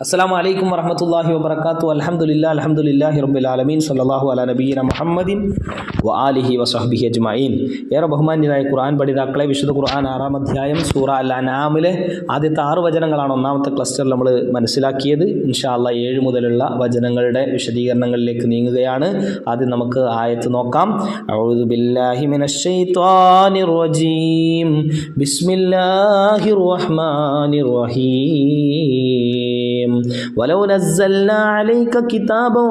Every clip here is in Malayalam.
അസ്സലാമു അലൈക്കും വറഹ്മത്തുള്ളാഹി വബറകാതുഹു. അൽഹംദുലില്ലാഹി റബ്ബിൽ ആലമീൻ. സ്വല്ലല്ലാഹു അലാ നബിയ്യിന മുഹമ്മദിൻ വആലിഹി വസഹ്ബിഹി അജ്മഈൻ. ഏറെ ബഹുമാന്യരായ ഖുർആൻ പഠിതാക്കളെ, വിശുദ്ധ ഖുർആൻ 6-ാം അധ്യായം സൂറ അൽ അൻആമിലെ ആദ്യത്തെ 6 വചനങ്ങളാണ് ഒന്നാമത്തെ ക്ലസ്റ്ററിൽ നമ്മൾ മനസ്സിലാക്കിയത്. ഇൻഷാ അല്ലാഹ് 7 മുതലുള്ള വചനങ്ങളുടെ വിശദീകരണങ്ങളിലേക്ക് നീങ്ങുകയാണ്. ആദ്യം നമുക്ക് ആയത്ത് നോക്കാം. അഊദു ബില്ലാഹി മിനശ് ശൈത്വാനിർ റജീം. ബിസ്മില്ലാഹിർ റഹ്മാനിർ റഹീം. ولو نزلنا عليك كتابا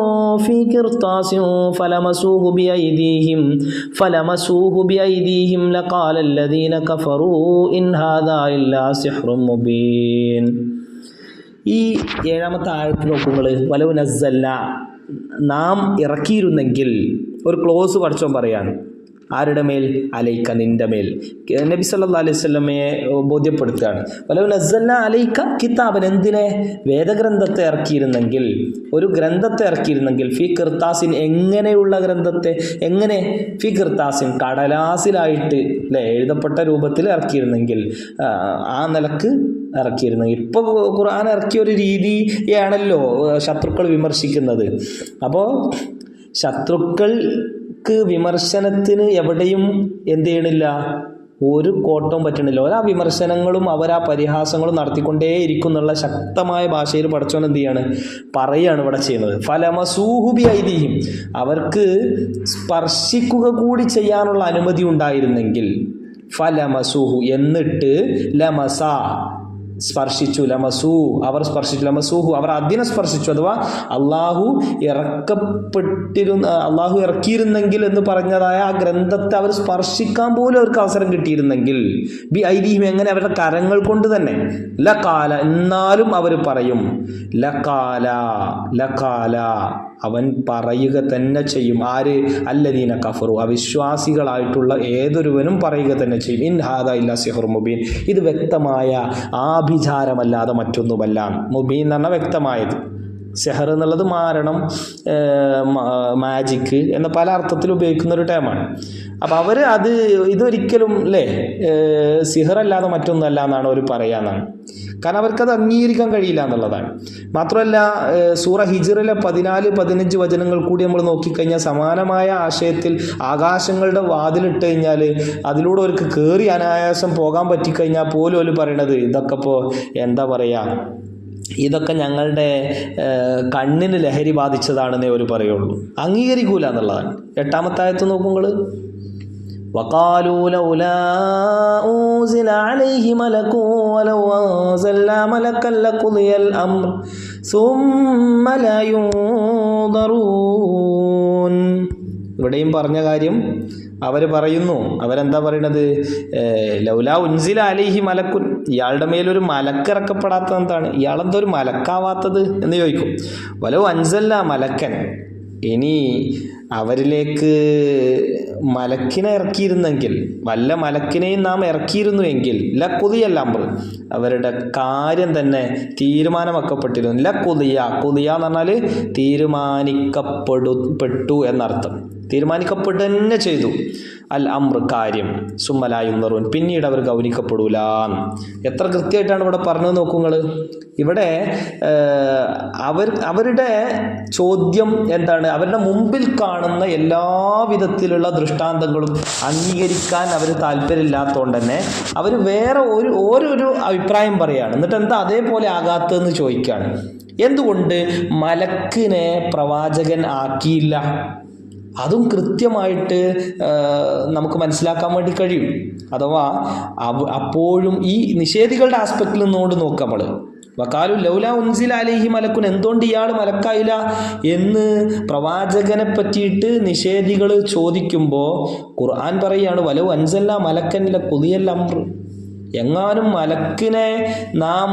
في قرطاس فلمسوه بأيديهم لقال الذين كفروا إن هذا إلا سحر مبين. ഈ 7-ാമത്തെ ആയത്ത് നോക്കുമ്പോൾ വലൗ നസ്സൽന, നാം ഇറക്കിയിരുന്നെങ്കിൽ, ഒരു ക്ലോസ് പഠിച്ചോൻ പറയാണ്. ആരുടെ മേൽ? അലൈക്ക, നിന്റെ മേൽ. നബി സല്ലല്ലാഹു അലൈഹി വസല്ലമയെ ബോധ്യപ്പെടുത്തുകയാണ്. വലൗ നസ്സൽന അലൈക്ക കിതാബൻ, എന്തിനെ? വേദഗ്രന്ഥത്തെ ഇറക്കിയിരുന്നെങ്കിൽ, ഒരു ഗ്രന്ഥത്തെ ഇറക്കിയിരുന്നെങ്കിൽ. ഫി ഖിർത്താസിൻ, എങ്ങനെയുള്ള ഗ്രന്ഥത്തെ? എങ്ങനെ? ഫി ഖിർത്താസിൻ, കടലാസിലായിട്ട്, അല്ലേ, എഴുതപ്പെട്ട രൂപത്തിൽ ഇറക്കിയിരുന്നെങ്കിൽ, ആ നിലക്ക് ഇറക്കിയിരുന്നെങ്കിൽ. ഇപ്പോൾ ഖുർആൻ ഇറക്കിയ ഒരു രീതിയാണല്ലോ ശത്രുക്കൾ വിമർശിക്കുന്നത്. അപ്പോൾ ശത്രുക്കൾക്ക് വിമർശനത്തിന് എവിടെയും എന്ത് ചെയ്യണില്ല, ഒരു കോട്ടവും പറ്റണില്ല. ഓരോ വിമർശനങ്ങളും അവരാ പരിഹാസങ്ങളും നടത്തിക്കൊണ്ടേയിരിക്കും എന്നുള്ള ശക്തമായ ഭാഷയിൽ പടച്ചോൻ എന്ത് ചെയ്യാണ്, പറയാണ് ഇവിടെ ചെയ്യുന്നത്. ഫലമസൂഹു ബി ഐദീഹിം, അവർക്ക് സ്പർശിക്കുക കൂടി ചെയ്യാനുള്ള അനുമതി ഉണ്ടായിരുന്നെങ്കിൽ. ഫലമസൂഹു, എന്നിട്ട് ലമസ, സ്പർശിച്ചു. ലമസൂ, അവർ സ്പർശിച്ചു. ലമസൂഹു, അവർ അതിനെ സ്പർശിച്ചു. അഥവാ അള്ളാഹു ഇറക്കിയിരുന്നെങ്കിൽ എന്ന് പറഞ്ഞതായ ആ ഗ്രന്ഥത്തെ അവർ സ്പർശിക്കാൻ പോലും അവർക്ക് അവസരം കിട്ടിയിരുന്നെങ്കിൽ. ബി ഐദീഹിം, എങ്ങനെ? അവരുടെ കരങ്ങൾ കൊണ്ട് തന്നെ. ലഖാല, എന്നാലും അവർ പറയും. ലഖാല, അവൻ പറയുക തന്നെ ചെയ്യും. ആര്? അല്ലദീന കഫറു, അവിശ്വാസികളായിട്ടുള്ള ഏതൊരുവനും പറയുക തന്നെ ചെയ്യും. ഇൻ ഹാദാ ഇല്ലാ സിഹ്റുൻ മുബീൻ, ഇത് വ്യക്തമായ ആഭിചാരമല്ലാതെ മറ്റൊന്നുമല്ല. മുബീൻ എന്ന് പറഞ്ഞാൽ വ്യക്തമായത്. സെഹർ എന്നുള്ളത് മാരണം, മാജിക്ക് എന്ന പല അർത്ഥത്തിൽ ഉപയോഗിക്കുന്ന ഒരു ടേമാണ്. അപ്പം അവർ ഇതൊരിക്കലും സിഹറല്ലാതെ മറ്റൊന്നുമല്ല എന്നാണ് അവർ പറയാന്നാണ്. കാരണം അവർക്കത് അംഗീകരിക്കാൻ കഴിയില്ല എന്നുള്ളതാണ്. മാത്രമല്ല, സൂറ ഹിജ്റിലെ 14-15 വചനങ്ങൾ കൂടി നമ്മൾ നോക്കിക്കഴിഞ്ഞാൽ സമാനമായ ആശയത്തിൽ ആകാശങ്ങളുടെ വാതിലിട്ട് കഴിഞ്ഞാൽ അതിലൂടെ അവർക്ക് കയറി അനായാസം പോകാൻ പറ്റിക്കഴിഞ്ഞാൽ പോലും അവർ പറയണത് ഇതൊക്കെ ഇപ്പോൾ എന്താ പറയുക, ഇതൊക്കെ ഞങ്ങളുടെ കണ്ണിന് ലഹരി ബാധിച്ചതാണെന്നേ അവർ പറയുള്ളൂ, അംഗീകരിക്കൂല എന്നുള്ളതാണ്. 8-ാമത്തെ ആയത്ത് നോക്കുമ്പോൾ وقالوا لولا أنزل عليه ملك ولو أنزلنا ملكا لقضي الأمر ثم لا ينظرون. ഇവിടെയും പറഞ്ഞ കാര്യം അവർ പറയുന്നു. അവരെന്താ പറയണത്? ലൗലാ ഉൻസില അലൈഹി മലക്കുൻ, ഇയാളുടെ മേലൊരു മലക്ക് ഇറക്കപ്പെടാത്ത എന്താണ്, ഇയാളെന്താ ഒരു മലക്കാവാത്തത് എന്ന് ചോദിക്കും. വലൗ അൻസൽന മലക്കൻ, ഇനി അവരിലേക്ക് മലക്കിനെ ഇറക്കിയിരുന്നെങ്കിൽ, വല്ല മലക്കിനെയും നാം ഇറക്കിയിരുന്നുവെങ്കിൽ, ലഖുദിയൽ അംർ, അവരുടെ കാര്യം തന്നെ തീരുമാനമാക്കപ്പെട്ടിരുന്നു. ലഖുദിയ, ഖുദിയ എന്ന് പറഞ്ഞാൽ തീരുമാനിക്കപ്പെട്ടു എന്നർത്ഥം. തീരുമാനിക്കപ്പെട്ടു തന്നെ ചെയ്തു. അൽ അംർ, കാര്യം. സുമ്മ ലാ യുൻദറൂൻ, പിന്നീട് അവർ ഗൗനിക്കപ്പെടൂല. എത്ര കൃത്യമായിട്ടാണ് ഇവിടെ പറഞ്ഞത് നോക്കുങ്ങൾ. ഇവിടെ അവരുടെ ചോദ്യം എന്താണ്? അവരുടെ മുമ്പിൽ കാണുന്ന എല്ലാ വിധത്തിലുള്ള ദൃഷ്ടാന്തങ്ങളും അംഗീകരിക്കാൻ അവർ താല്പര്യമില്ലാത്തതുകൊണ്ട് തന്നെ അവർ വേറെ ഓരോരു അഭിപ്രായം പറയുകയാണ്. എന്നിട്ട് എന്താ അതേപോലെ ആകാത്തതെന്ന് ചോദിക്കുകയാണ്. എന്തുകൊണ്ട് മലക്കിനെ പ്രവാചകൻ ആക്കിയില്ല? അതും കൃത്യമായിട്ട് നമുക്ക് മനസ്സിലാക്കാൻ വേണ്ടി കഴിയും. അഥവാ അപ്പോഴും ഈ നിഷേധികളുടെ ആസ്പെക്റ്റിൽ നിന്നുകൊണ്ട് നോക്കാം നമ്മൾ. വഖാലു ലൗലാ ഉൻസില അലൈഹി മലക്കുൻ, എന്തുകൊണ്ട് ഇയാൾ മലക്കായില്ല എന്ന് പ്രവാചകനെ പറ്റിയിട്ട് നിഷേധികൾ ചോദിക്കുമ്പോൾ ഖുർആൻ പറയുകയാണ് വലൗ അൻസൽനാ മലക്കൻ ലഖുദിയൽ അംർ, എങ്ങാനും മലക്കിനെ നാം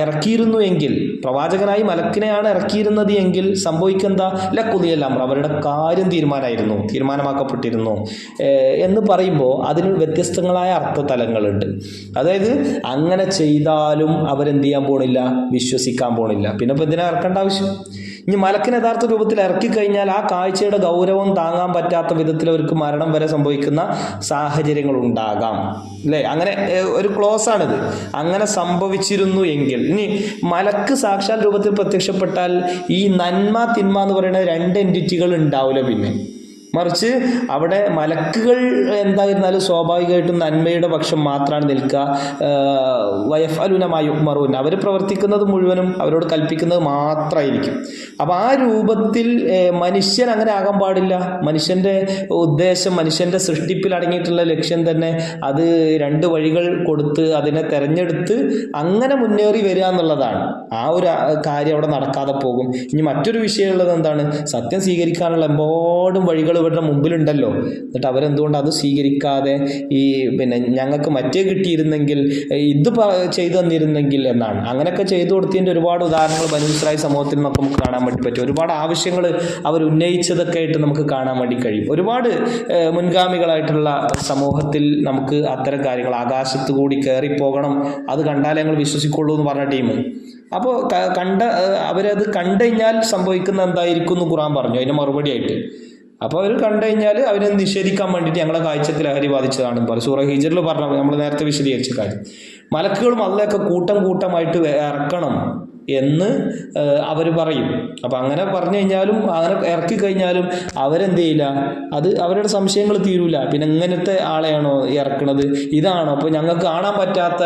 ഇറക്കിയിരുന്നു എങ്കിൽ, പ്രവാചകനായി മലക്കിനെയാണ് ഇറക്കിയിരുന്നത് എങ്കിൽ സംഭവിക്കെന്താ? ലഖുദിയൽ അംർ, അവരുടെ കാര്യം തീരുമാനമാക്കപ്പെട്ടിരുന്നു എന്ന് പറയുമ്പോൾ അതിന് വ്യത്യസ്തങ്ങളായ അർത്ഥതലങ്ങളുണ്ട്. അതായത് അങ്ങനെ ചെയ്താലും അവരെന്ത് ചെയ്യാൻ പോണില്ല, വിശ്വസിക്കാൻ പോണില്ല. പിന്നെ ഇപ്പം എന്തിനാ ഇറക്കേണ്ട ആവശ്യം? ഇനി മലക്കിന് യഥാർത്ഥ രൂപത്തിൽ ഇറക്കിക്കഴിഞ്ഞാൽ ആ കാഴ്ചയുടെ ഗൗരവം താങ്ങാൻ പറ്റാത്ത വിധത്തിൽ അവർക്ക് മരണം വരെ സംഭവിക്കുന്ന സാഹചര്യങ്ങൾ ഉണ്ടാകാം അല്ലേ? അങ്ങനെ ഒരു ക്ലോസ് ആണിത്. അങ്ങനെ സംഭവിച്ചിരുന്നു എങ്കിൽ ഇനി മലക്ക് സാക്ഷാൽ രൂപത്തിൽ പ്രത്യക്ഷപ്പെട്ടാൽ ഈ നന്മ തിന്മ എന്ന് പറയുന്ന രണ്ട് എൻറ്റിറ്റികൾ ഉണ്ടാവില്ല. പിന്നെ മറിച്ച് അവിടെ മലക്കുകൾ എന്തായിരുന്നാലും സ്വാഭാവികമായിട്ടും നന്മയുടെ പക്ഷം മാത്രമാണ് നിൽക്കുക. വയഫ്അലൂന മാ യുഅ്മറൂൻ, അവർ പ്രവർത്തിക്കുന്നത് മുഴുവനും അവരോട് കൽപ്പിക്കുന്നത് മാത്രമായിരിക്കും. അപ്പം ആ രൂപത്തിൽ മനുഷ്യൻ അങ്ങനെ ആകാൻ പാടില്ല. മനുഷ്യൻ്റെ ഉദ്ദേശം, മനുഷ്യൻ്റെ സൃഷ്ടിപ്പിൽ അടങ്ങിയിട്ടുള്ള ലക്ഷ്യം തന്നെ അത് രണ്ട് വഴികൾ കൊടുത്ത് അതിനെ തെരഞ്ഞെടുത്ത് അങ്ങനെ മുന്നേറി വരിക എന്നുള്ളതാണ്. ആ ഒരു കാര്യം അവിടെ നടക്കാതെ പോകും. ഇനി മറ്റൊരു വിഷയമുള്ളത് എന്താണ്? സത്യം സ്വീകരിക്കാനുള്ള എമ്പാടും വഴികൾ ഇവരുടെ മുമ്പിലുണ്ടല്ലോ. എന്നിട്ട് അവരെന്തുകൊണ്ട് അത് സ്വീകരിക്കാതെ ഞങ്ങൾക്ക് മറ്റേ കിട്ടിയിരുന്നെങ്കിൽ, ഇത് ചെയ്തു തന്നിരുന്നെങ്കിൽ എന്നാണ്. അങ്ങനെയൊക്കെ ചെയ്തു കൊടുത്തതിൻ്റെ ഒരുപാട് ഉദാഹരണങ്ങൾ ബനൂ ഇസ്രായേൽ സമൂഹത്തിൽ നമുക്ക് കാണാൻ വേണ്ടി പറ്റും. ഒരുപാട് ആവശ്യങ്ങൾ അവർ ഉന്നയിച്ചതൊക്കെ ആയിട്ട് നമുക്ക് കാണാൻ വേണ്ടി കഴിയും. ഒരുപാട് മുൻഗാമികളായിട്ടുള്ള സമൂഹത്തിൽ നമുക്ക് അത്തരം കാര്യങ്ങൾ, ആകാശത്ത് കൂടി കയറിപ്പോകണം, അത് കണ്ടാലേ ഞങ്ങൾ വിശ്വസിക്കുള്ളൂ എന്ന് പറഞ്ഞ ടീം. അപ്പോൾ അവരത് കണ്ടു കഴിഞ്ഞാൽ സംഭവിക്കുന്ന എന്തായിരിക്കും എന്ന് ഖുർആൻ പറഞ്ഞു അതിൻ്റെ മറുപടി ആയിട്ട്. അപ്പോൾ അവർ കണ്ടു കഴിഞ്ഞാൽ അവരെ നിഷേധിക്കാൻ വേണ്ടിയിട്ട് ഞങ്ങളെ കാഴ്ചക്ക് ലഹരി ബാധിച്ചതാണെന്ന് പറയും. സൂറ ഹിജ്റിൽ പറഞ്ഞ നമ്മൾ നേരത്തെ വിശദീകരിച്ച കാര്യം. മലക്കുകളും അള്ളയൊക്കെ കൂട്ടം കൂട്ടമായിട്ട് ഇറക്കണം എന്ന് അവർ പറയും. അപ്പം അങ്ങനെ പറഞ്ഞു കഴിഞ്ഞാലും അങ്ങനെ ഇറക്കി കഴിഞ്ഞാലും അവരെന്ത് ചെയ്യില്ല, അത് അവരുടെ സംശയങ്ങൾ തീരൂല. പിന്നെ ഇങ്ങനത്തെ ആളെയാണോ ഇറക്കണത്, ഇതാണോ, അപ്പോൾ ഞങ്ങൾക്ക് കാണാൻ പറ്റാത്ത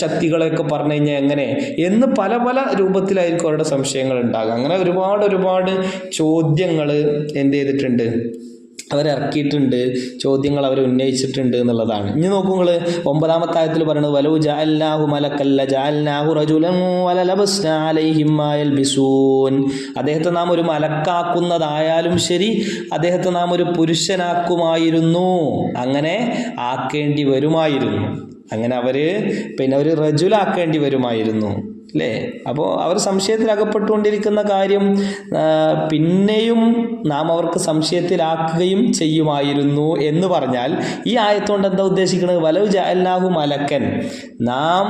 ശക്തികളെയൊക്കെ പറഞ്ഞു കഴിഞ്ഞാൽ എങ്ങനെ എന്ന് പല പല രൂപത്തിലായിരിക്കും അവരുടെ സംശയങ്ങൾ ഉണ്ടാകുക. അങ്ങനെ ഒരുപാട് ചോദ്യങ്ങൾ എന്ത് ചെയ്തിട്ടുണ്ട്, അവരിറക്കിയിട്ടുണ്ട്, ചോദ്യങ്ങൾ അവർ ഉന്നയിച്ചിട്ടുണ്ട് എന്നുള്ളതാണ്. ഇനി നോക്കൂ നിങ്ങൾ 9-ാമത്തെ ആയത്തിൽ പറയുന്നത് വലൗ ജഅൽനാഹു മലക്കൻ ലജഅൽനാഹു റജുലൻ വലലബസ്നാ അലൈഹിം മാ യൽബിസൂൻ. അദ്ദേഹത്തെ നാം ഒരു മലക്കാക്കുന്നതായാലും ശരി, അദ്ദേഹത്തെ നാം ഒരു പുരുഷനാക്കുമായിരുന്നു, അങ്ങനെ ആക്കേണ്ടി വരുമായിരുന്നു. അങ്ങനെ ഒരു റജുലാക്കേണ്ടി വരുമായിരുന്നു അല്ലേ? അപ്പോൾ അവർ സംശയത്തിലകപ്പെട്ടുകൊണ്ടിരിക്കുന്ന കാര്യം പിന്നെയും നാം അവർക്ക് സംശയത്തിലാക്കുകയും ചെയ്യുമായിരുന്നു എന്ന് പറഞ്ഞാൽ ഈ ആയത്തുകൊണ്ട് എന്താ ഉദ്ദേശിക്കുന്നത്? വലൗ ജഅൽനാഹു മലക്കൻ, നാം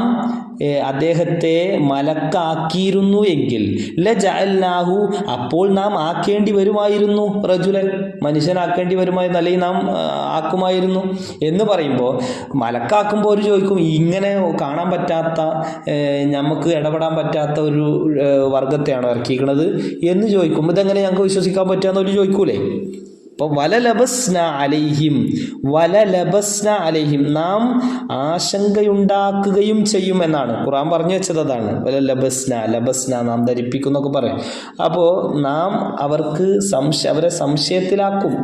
അദ്ദേഹത്തെ മലക്കാക്കിയിരുന്നു എങ്കിൽ ലജഅൽനാഹു, അപ്പോൾ നാം ആക്കേണ്ടി വരുമായിരുന്നു റജുലൻ, മനുഷ്യനാക്കേണ്ടി വരുമായിരുന്നു, അല്ലെങ്കിൽ നാം ആക്കുമായിരുന്നു എന്ന് പറയുമ്പോൾ മലക്കാക്കുമ്പോൾ ഒരു ചോദിക്കും, ഇങ്ങനെ കാണാൻ പറ്റാത്ത നമുക്ക് ഇടപെടാൻ പറ്റാത്ത ഒരു വർഗത്തെയാണോ ഇറക്കിയിരിക്കുന്നത് എന്ന് ചോദിക്കും. ഇതെങ്ങനെ ഞങ്ങൾക്ക് വിശ്വസിക്കാൻ പറ്റുകയെന്ന് ഒരു ചോദിക്കൂലേ? അപ്പോൾ വലലബസ്ന അലൈഹിം, നാം ആശങ്കയുണ്ടാക്കുകയും ചെയ്യും എന്നാണ് ഖുർആൻ പറഞ്ഞു വെച്ചത്. അതാണ് ലബസ്ന നാം ധരിപ്പിക്കും എന്നൊക്കെ പറയും. അപ്പോൾ നാം അവർക്ക് അവരെ സംശയത്തിലാക്കും.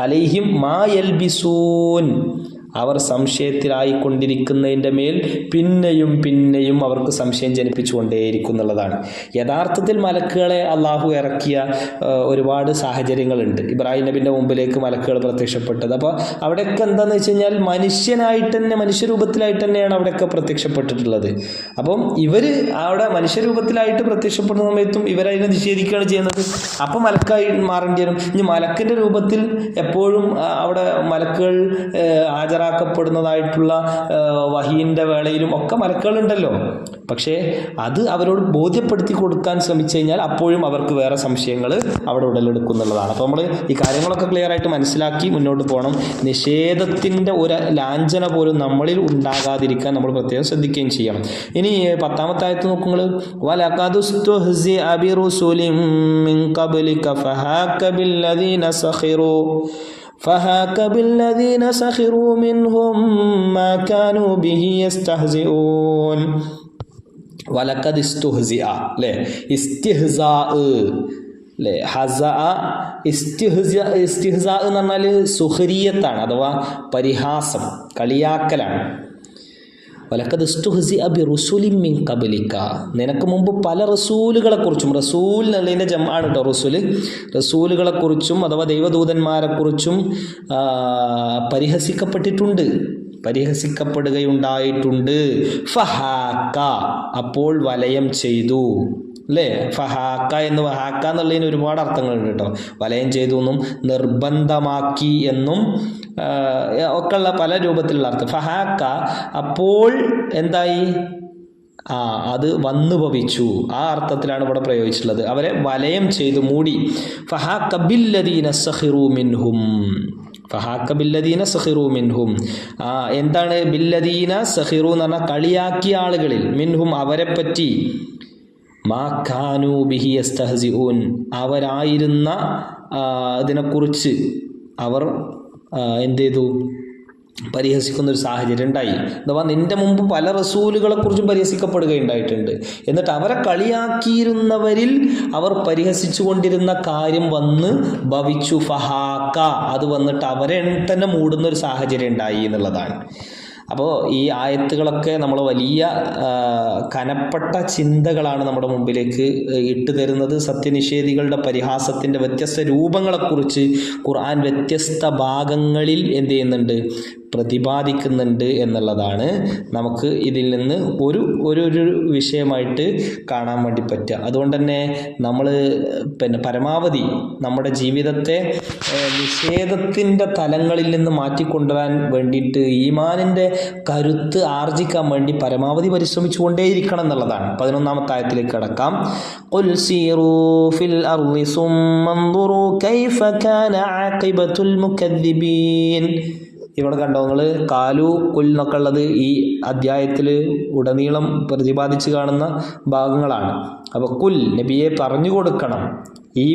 അലൈഹിം മാ യൽബിസൂൻ, അവർ സംശയത്തിലായിക്കൊണ്ടിരിക്കുന്നതിൻ്റെ മേൽ പിന്നെയും അവർക്ക് സംശയം ജനിപ്പിച്ചുകൊണ്ടേയിരിക്കും എന്നുള്ളതാണ്. യഥാർത്ഥത്തിൽ മലക്കുകളെ അള്ളാഹു ഇറക്കിയ ഒരുപാട് സാഹചര്യങ്ങളുണ്ട്. ഇബ്രാഹിം നബിൻ്റെ മുമ്പിലേക്ക് മലക്കുകൾ പ്രത്യക്ഷപ്പെട്ടത്. അപ്പോൾ അവിടെയൊക്കെ എന്താണെന്ന് വെച്ച് കഴിഞ്ഞാൽ മനുഷ്യനായിട്ട് തന്നെ, മനുഷ്യരൂപത്തിലായിട്ട് തന്നെയാണ് അവിടെയൊക്കെ പ്രത്യക്ഷപ്പെട്ടിട്ടുള്ളത്. അപ്പം ഇവർ അവിടെ മനുഷ്യരൂപത്തിലായിട്ട് പ്രത്യക്ഷപ്പെടുന്ന സമയത്തും ഇവരതിനെ നിഷേധിക്കുകയാണ് ചെയ്യുന്നത്. അപ്പം മലക്കായി മാറേണ്ടി വരും. ഇനി മലക്കിൻ്റെ രൂപത്തിൽ എപ്പോഴും അവിടെ മലക്കുകൾ ഹാജരാക്കപ്പെടുന്നതായിട്ടുള്ള വഹീൻ്റെ വേളയിലും ഒക്കെ മലക്കുകളുണ്ടല്ലോ. പക്ഷേ അത് അവരോട് ബോധ്യപ്പെടുത്തി കൊടുക്കാൻ ശ്രമിച്ചു കഴിഞ്ഞാൽ അപ്പോഴും അവർക്ക് വേറെ സംശയങ്ങൾ അവിടെ ഉടലെടുക്കുന്നുള്ളതാണ്. അപ്പോൾ നമ്മൾ ഈ കാര്യങ്ങളൊക്കെ ക്ലിയർ ആയിട്ട് മനസ്സിലാക്കി മുന്നോട്ട് പോകണം. നിഷേധത്തിൻ്റെ ഒരു ലാഞ്ചന പോലും നമ്മളിൽ ഉണ്ടാകാതിരിക്കാൻ നമ്മൾ പ്രത്യേകം ശ്രദ്ധിക്കുകയും ചെയ്യണം. ഇനി 10-ാമത്തെ ആയത്ത് നോക്കുമ്പോൾ വലഖദ് ഉസ്തുഹ്സിഅ ബിറുസുലിൻ മിൻ ഖബ്ലിക ഫഹാക ബില്ലദീന സഖിറൂ മിൻഹും മാ കാനൂ ബിഹി യസ്തഹ്സിഊൻ. വലഖദ് ഇസ്തുഹ്സിഅ അല്ലേ, ഇസ്തിഹ്സാ അല്ലേ, ഇസ്തിഹ്സാ എന്ന് പറഞ്ഞാൽ സുഖരിയത്താണ്, അഥവാ പരിഹാസം, കളിയാക്കലാണ്. വലഖദ് ഇസ്തുഹ്സിഅ ബിറുസുലിൻ മിൻ ഖബ്ലിക, നിനക്ക് മുമ്പ് പല റസൂലുകളെക്കുറിച്ചും, റസൂൽ എന്നുള്ളതിൻ്റെ ജംആണ് കേട്ടോ റസൂലുകളെക്കുറിച്ചും അഥവാ ദൈവദൂതന്മാരെക്കുറിച്ചും പരിഹസിക്കപ്പെടുകയുണ്ടായിട്ടുണ്ട്. ഫഹാക്ക, അപ്പോൾ വലയം ചെയ്തു അല്ലേ. ഫഹാക്ക വഹാക്ക എന്നുള്ളതിന് ഒരുപാട് അർത്ഥങ്ങളുണ്ട് കേട്ടോ. വലയം ചെയ്തു എന്നും നിർബന്ധമാക്കി എന്നും ഒക്കെയുള്ള പല രൂപത്തിലുള്ള അർത്ഥം. ഫഹാക്ക, അപ്പോൾ എന്തായി, അത് വന്നു ഭവിച്ചു. ആ അർത്ഥത്തിലാണ് ഇവിടെ പ്രയോഗിച്ചിട്ടുള്ളത്. അവരെ വലയം ചെയ്തു മൂടി. ഫഹാക ബില്ലദീന സഖിറൂ മിൻഹും, ഫഹാക ബില്ലദീന സഖിറൂ മിൻഹും. എന്താണ് ബില്ലദീന സഖിറൂ എന്ന് പറഞ്ഞാൽ കളിയാക്കിയ ആളുകളിൽ, മിൻഹും അവരെ പറ്റി, മാ കാനൂ ബിഹി യസ്തഹ്സിഊൻ അവരായിരുന്ന ഇതിനെക്കുറിച്ച് അവർ എന്ത് ചെയ്തു, പരിഹസിക്കുന്നൊരു സാഹചര്യം ഉണ്ടായി. അഥവാ നിന്റെ മുമ്പ് പല റസൂലുകളെക്കുറിച്ചും പരിഹസിക്കപ്പെടുകയുണ്ടായിട്ടുണ്ട്. എന്നിട്ട് അവരെ കളിയാക്കിയിരുന്നവരിൽ അവർ പരിഹസിച്ചു കൊണ്ടിരുന്ന കാര്യം വന്ന് ഭവിച്ചു. ഫഹാക്ക അത് വന്നിട്ട് അവരെ തന്നെ മൂടുന്നൊരു സാഹചര്യം ഉണ്ടായി എന്നുള്ളതാണ്. അപ്പോൾ ഈ ആയത്തുകളൊക്കെ നമ്മൾ വലിയ കനപ്പെട്ട ചിന്തകളാണ് നമ്മുടെ മുമ്പിലേക്ക് ഇട്ടു തരുന്നത്. സത്യനിഷേധികളുടെ പരിഹാസത്തിൻ്റെ വ്യത്യസ്ത രൂപങ്ങളെക്കുറിച്ച് ഖുർആൻ വ്യത്യസ്ത ഭാഗങ്ങളിൽ എന്ത് ചെയ്യുന്നുണ്ട്, പ്രതിപാദിക്കുന്നുണ്ട് എന്നുള്ളതാണ് നമുക്ക് ഇതിൽ നിന്ന് ഒരു വിഷയമായിട്ട് കാണാൻ വേണ്ടി പറ്റുക. അതുകൊണ്ട് തന്നെ നമ്മൾ പരമാവധി നമ്മുടെ ജീവിതത്തെ നിഷേധത്തിൻ്റെ തലങ്ങളിൽ നിന്ന് മാറ്റിക്കൊണ്ടുവരാൻ വേണ്ടിയിട്ട് ഈമാനിൻ്റെ കരുത്ത് ആർജിക്കാൻ വേണ്ടി പരമാവധി പരിശ്രമിച്ചു കൊണ്ടേയിരിക്കണം എന്നുള്ളതാണ്. 11-ാമത്തെ ആയത്തിലേക്ക് കടക്കാം. ഖുൽ സീറൂ ഫിൽ അർളി സുമ്മ അൻദുറൂ കൈഫ കാന ആഖിബത്തുൽ മുകദ്ദിബീൻ. ഇവിടെ കണ്ടോ നിങ്ങൾ, കാലു കുൽ എന്നൊക്കെ ഉള്ളത് ഈ അധ്യായത്തിൽ ഉടനീളം പ്രതിപാദിച്ച് കാണുന്ന ഭാഗങ്ങളാണ്. അപ്പോൾ കുൽ നബിയെ പറഞ്ഞു കൊടുക്കണം, ഈ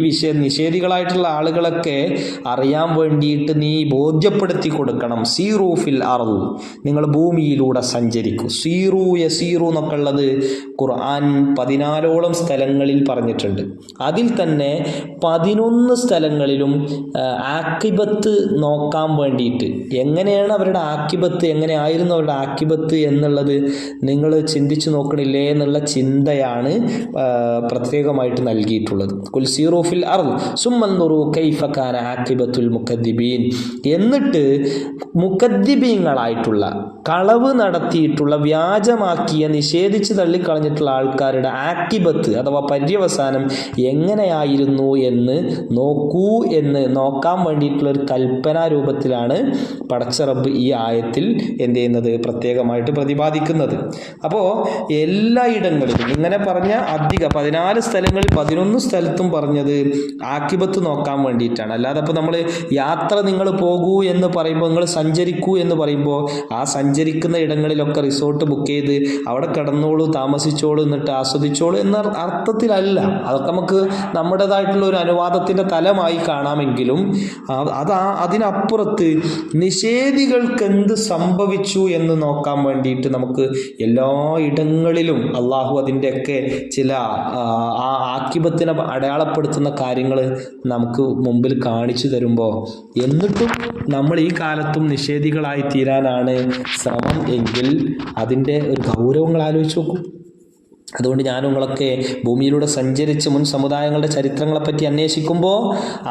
നിഷേധികളായിട്ടുള്ള ആളുകളൊക്കെ അറിയാൻ വേണ്ടിയിട്ട് നീ ബോധ്യപ്പെടുത്തി കൊടുക്കണം. സീറൂ ഫിൽ അർള്, നിങ്ങൾ ഭൂമിയിലൂടെ സഞ്ചരിക്കൂ. സീറൂ യസീറു എന്നൊക്കെ ഉള്ളത് ഖുർആൻ 14ഓളം സ്ഥലങ്ങളിൽ പറഞ്ഞിട്ടുണ്ട്. അതിൽ തന്നെ 11 സ്ഥലങ്ങളിലും ആക്കിബത്ത് നോക്കാൻ വേണ്ടിയിട്ട്, എങ്ങനെയാണ് അവരുടെ ആക്കിബത്ത്, എങ്ങനെയായിരുന്നു അവരുടെ ആക്കിബത്ത് എന്നുള്ളത് നിങ്ങൾ ചിന്തിച്ചു നോക്കണില്ലേ എന്നുള്ള ചിന്തയാണ് പ്രത്യേകമായിട്ട് നൽകിയിട്ടുള്ളത്. കുൽ സീറൂ ഫിൽ അർള് സുമ്മ അൻദുറൂ കൈഫ കാന ആഖിബത്തുൽ മുകദ്ദിബീൻ. എന്നിട്ട് മുകദ്ദിബീങ്ങളായിട്ടുള്ള, കളവ് നടത്തിയിട്ടുള്ള, വ്യാജമാക്കിയ, നിഷേധിച്ച് തള്ളിക്കളഞ്ഞിട്ടുള്ള ആൾക്കാരുടെ ആക്കിബത്ത് അഥവാ പര്യവസാനം എങ്ങനെയായിരുന്നു എന്ന് നോക്കൂ എന്ന് നോക്കാൻ വേണ്ടിയിട്ടുള്ള ഒരു കൽപ്പനാ രൂപത്തിലാണ് പടച്ച റബ്ബ് ഈ ആയത്തിൽ എന്ത് ചെയ്യുന്നത്, പ്രത്യേകമായിട്ട് പ്രതിപാദിക്കുന്നത്. അപ്പോൾ എല്ലായിടങ്ങളിലും ഇങ്ങനെ പറഞ്ഞ 14 സ്ഥലങ്ങളിൽ 11 സ്ഥലത്തും പറഞ്ഞത് ആക്കിബത്ത് നോക്കാൻ വേണ്ടിയിട്ടാണ്. അല്ലാതെ ഇപ്പോൾ നമ്മൾ യാത്ര നിങ്ങൾ പോകൂ എന്ന് പറയുമ്പോൾ, നിങ്ങൾ സഞ്ചരിക്കൂ എന്ന് പറയുമ്പോൾ ആ സഞ്ചരിക്കുന്ന ഇടങ്ങളിലൊക്കെ റിസോർട്ട് ബുക്ക് ചെയ്ത് അവിടെ കിടന്നോളൂ, താമസിച്ചോളൂ, എന്നിട്ട് ആസ്വദിച്ചോളൂ എന്ന അർത്ഥത്തിലല്ല. അതൊക്കെ നമുക്ക് നമ്മുടേതായിട്ടുള്ള ഒരു അനുവാദത്തിൻ്റെ തലമായി കാണാമെങ്കിലും അതിനപ്പുറത്ത് നിഷേധികൾക്ക് എന്ത് സംഭവിച്ചു എന്ന് നോക്കാൻ വേണ്ടിയിട്ട് നമുക്ക് എല്ലാ ഇടങ്ങളിലും അള്ളാഹു അതിൻ്റെയൊക്കെ ചില ആ ആക്കിബത്തിനെ അടയാളപ്പെടുത്തുന്ന കാര്യങ്ങൾ നമുക്ക് മുമ്പിൽ കാണിച്ചു തരുമ്പോൾ, എന്നിട്ടും നമ്മൾ ഈ കാലത്തും നിഷേധികളായി തീരാനാണ് ശ്രമം എങ്കിൽ അതിൻ്റെ ഒരു ഗൗരവങ്ങൾ ആലോചിച്ച് നോക്കൂ. അതുകൊണ്ട് ഞാൻ നിങ്ങളൊക്കെ ഭൂമിയിലൂടെ സഞ്ചരിച്ച് മുൻ സമുദായങ്ങളുടെ ചരിത്രങ്ങളെപ്പറ്റി അന്വേഷിക്കുമ്പോൾ